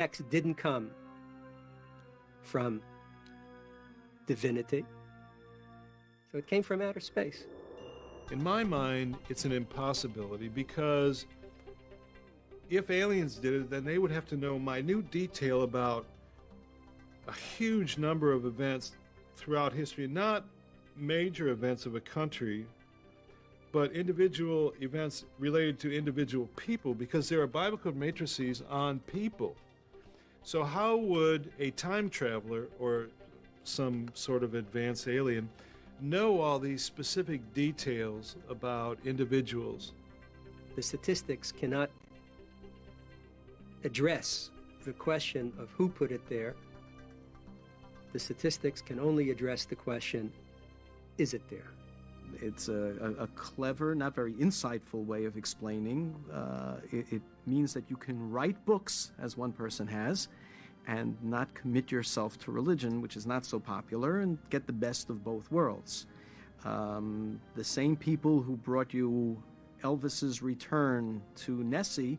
X didn't come from divinity, so it came from outer space. In my mind, it's an impossibility because if aliens did it, then they would have to know minute detail about a huge number of events throughout history, not major events of a country, but individual events related to individual people, because there are Bible code matrices on people. So how would a time traveler or some sort of advanced alien know all these specific details about individuals? The statistics cannot address the question of who put it there. The statistics can only address the question, is it there? It's a clever, not very insightful way of explaining. It means that you can write books, as one person has, and not commit yourself to religion, which is not so popular, and get the best of both worlds. The same people who brought you Elvis's return to Nessie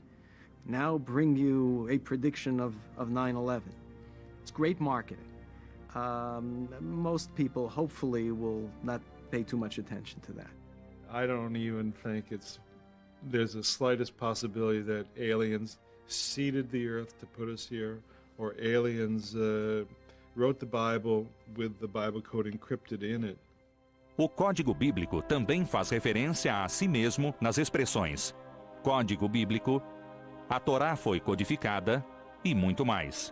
now bring you a prediction of 9/11. It's great marketing. Most people, hopefully, will not pay too much attention to that. I don't even think there's the slightest possibility that aliens seeded the earth to put us here, or aliens wrote the Bible with the Bible code encrypted in it. O Código Bíblico também faz referência a si mesmo nas expressões Código Bíblico, a Torá foi codificada e muito mais.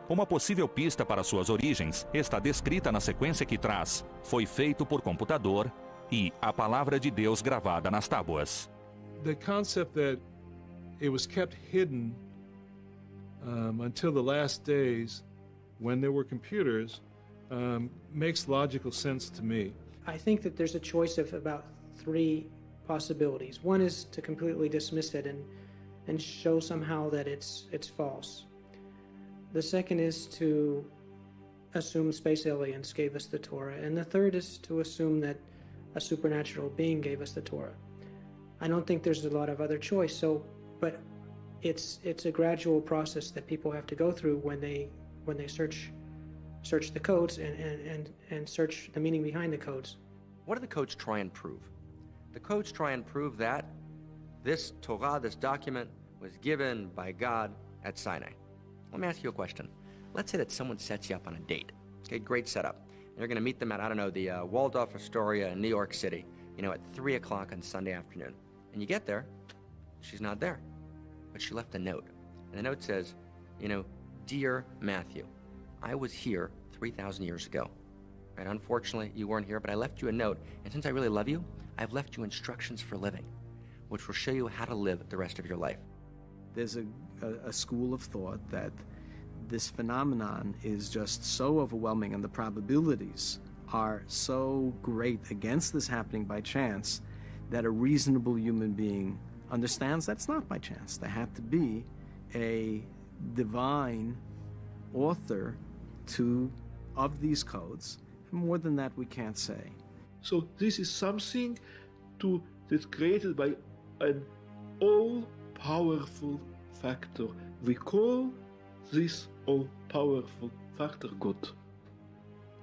Uma possível pista para suas origens está descrita na sequência que traz foi feito por computador e a palavra de Deus gravada nas tábuas. The concept that it was kept hidden until the last days when there were computers makes logical sense to me. I think that there's a choice of about three possibilities. One is to completely dismiss it and show somehow that it's false. The second is to assume space aliens gave us the Torah. And the third is to assume that a supernatural being gave us the Torah. I don't think there's a lot of other choice. But it's a gradual process that people have to go through when they search the codes and search the meaning behind the codes. What do the codes try and prove? The codes try and prove that this Torah, this document, was given by God at Sinai. Let me ask you a question. Let's say that someone sets you up on a date. Okay, great setup. You're going to meet them at, I don't know, the Waldorf Astoria in New York City, at 3 o'clock on Sunday afternoon. And you get there, she's not there. But she left a note. And the note says, Dear Matthew, I was here 3,000 years ago. Right? Unfortunately, you weren't here, but I left you a note. And since I really love you, I've left you instructions for living, which will show you how to live the rest of your life. There's a school of thought that this phenomenon is just so overwhelming and the probabilities are so great against this happening by chance that a reasonable human being understands that's not by chance. There had to be a divine author of these codes. More than that we can't say. So this is something that's created by an all-powerful factor. We call this all-powerful factor God.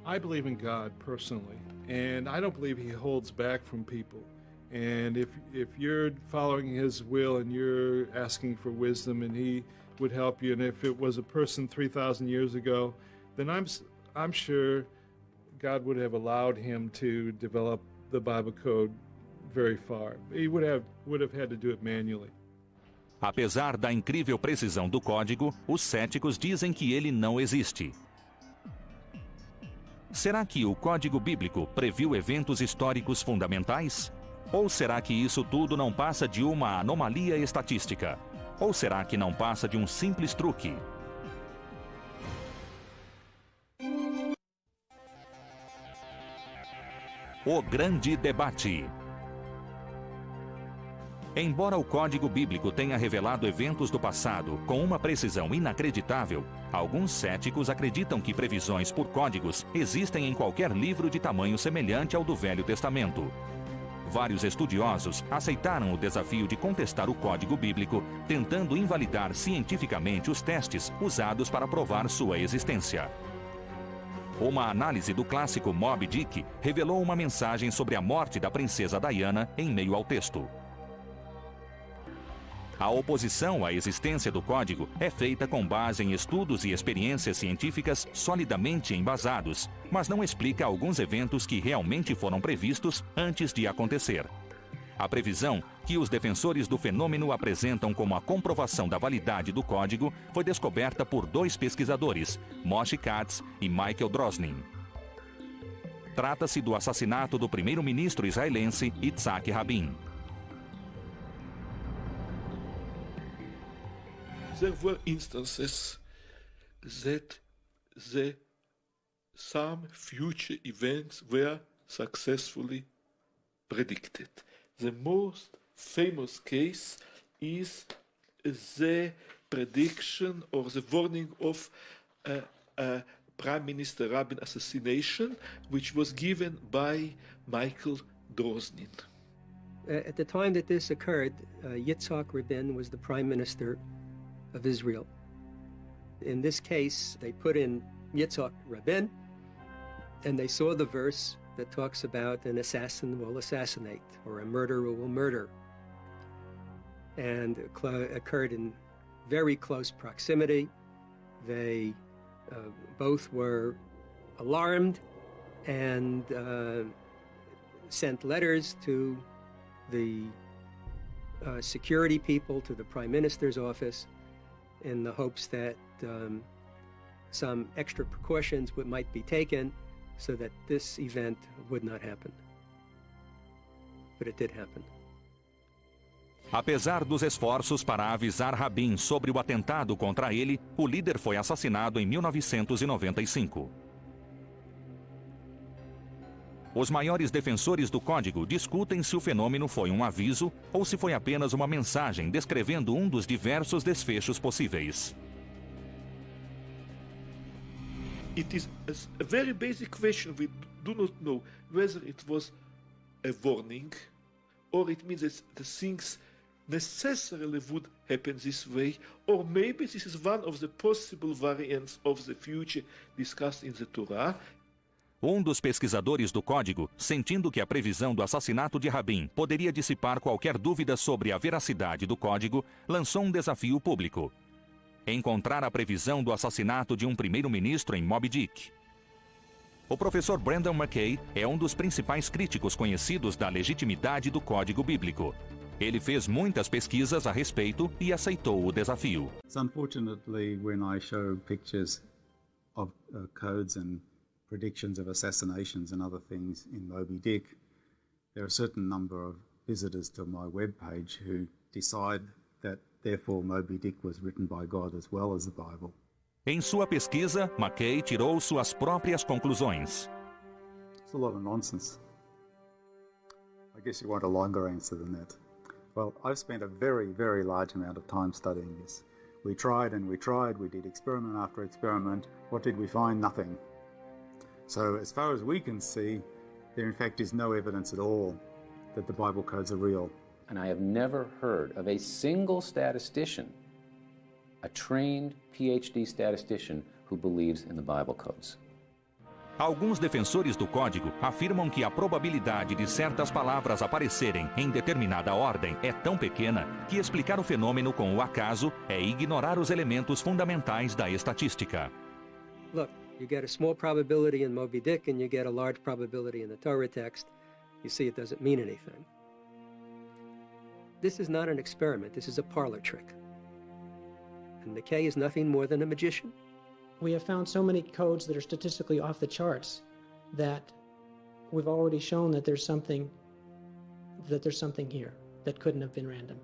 I believe in God personally, and I don't believe he holds back from people. And if you're following his will and you're asking for wisdom and he would help you, and if it was a person 3,000 years ago, then I'm sure God would have allowed him to develop the Bible code very far. He would have had to do it manually. Apesar da incrível precisão do código, os céticos dizem que ele não existe. Será que o Código Bíblico previu eventos históricos fundamentais? Ou será que isso tudo não passa de uma anomalia estatística? Ou será que não passa de um simples truque? O grande debate. Embora o Código Bíblico tenha revelado eventos do passado com uma precisão inacreditável, alguns céticos acreditam que previsões por códigos existem em qualquer livro de tamanho semelhante ao do Velho Testamento. Vários estudiosos aceitaram o desafio de contestar o código bíblico, tentando invalidar cientificamente os testes usados para provar sua existência. Uma análise do clássico Moby Dick revelou uma mensagem sobre a morte da princesa Diana em meio ao texto. A oposição à existência do código é feita com base em estudos e experiências científicas solidamente embasados, mas não explica alguns eventos que realmente foram previstos antes de acontecer. A previsão, que os defensores do fenômeno apresentam como a comprovação da validade do código, foi descoberta por dois pesquisadores, Moshe Katz e Michael Drosnin. Trata-se do assassinato do primeiro-ministro israelense Yitzhak Rabin. There were instances that some future events were successfully predicted. The most famous case is the prediction or the warning of Prime Minister Rabin assassination, which was given by Michael Drosnin. At the time that this occurred, Yitzhak Rabin was the prime minister of Israel. In this case, they put in Yitzhak Rabin, and they saw the verse that talks about an assassin will assassinate, or a murderer will murder. And it occurred in very close proximity. They both were alarmed and sent letters to the security people, to the Prime Minister's office, in the hopes that some extra precautions might be taken so that this event would not happen. But it did happen. Apesar dos esforços para avisar Rabin sobre o atentado contra ele, o líder foi assassinado em 1995. Os maiores defensores do código discutem se o fenômeno foi um aviso ou se foi apenas uma mensagem descrevendo um dos diversos desfechos possíveis. It is a very basic question. We do not know whether it was a warning or it means that the things necessarily would happen this way, or maybe this is one of the possible variants of the future discussed in the Torah. Um dos pesquisadores do código, sentindo que a previsão do assassinato de Rabin poderia dissipar qualquer dúvida sobre a veracidade do código, lançou um desafio público: encontrar a previsão do assassinato de um primeiro-ministro em Moby Dick. O professor Brandon McKay é um dos principais críticos conhecidos da legitimidade do código bíblico. Ele fez muitas pesquisas a respeito e aceitou o desafio. Unfortunately, when I show pictures of codes and predictions of assassinations and other things in Moby Dick, there are a certain number of visitors to my webpage who decide that therefore Moby Dick was written by God as well as the Bible. Em sua pesquisa, McKay tirou suas próprias conclusões. It's a lot of nonsense. I guess you want a longer answer than that. Well, I've spent a very, very large amount of time studying this. We tried and we tried, we did experiment after experiment. What did we find? Nothing. So as far as we can see, there in fact is no evidence at all that the Bible codes are real. And I have never heard of a single statistician, a trained PhD statistician, who believes in the Bible codes. Alguns defensores do código afirmam que a probabilidade de certas palavras aparecerem em determinada ordem é tão pequena que explicar o fenômeno com o acaso é ignorar os elementos fundamentais da estatística. Look, you get a small probability in Moby Dick and you get a large probability in the Torah text. You see, it doesn't mean anything. This is not an experiment. This is a parlor trick. And McKay is nothing more than a magician. We have found so many codes that are statistically off the charts that we've already shown that there's something here that couldn't have been random.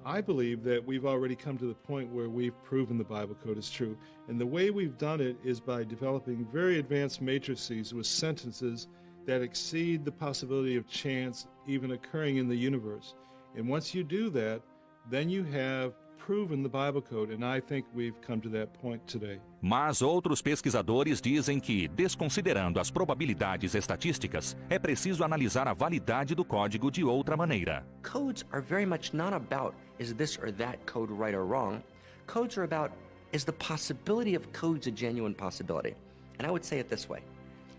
I believe that we've already come to the point where we've proven the Bible code is true. And the way we've done it is by developing very advanced matrices with sentences that exceed the possibility of chance even occurring in the universe. And once you do that, then you have proven the Bible code, and I think we've come to that point today. Mas outros pesquisadores dizem que, desconsiderando as probabilidades estatísticas, é preciso analisar a validade do código de outra maneira. Codes are very much not about is this or that code right or wrong. Codes are about is the possibility of codes a genuine possibility. And I would say it this way.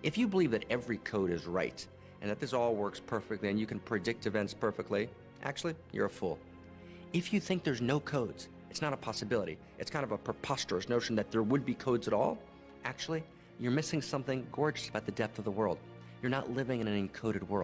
If you believe that every code is right and that this all works perfectly and you can predict events perfectly, actually, you're a fool. If you think there's no codes, it's not a possibility. It's kind of a preposterous notion that there would be codes at all. Actually, you're missing something gorgeous about the depth of the world. You're not living in an encoded world.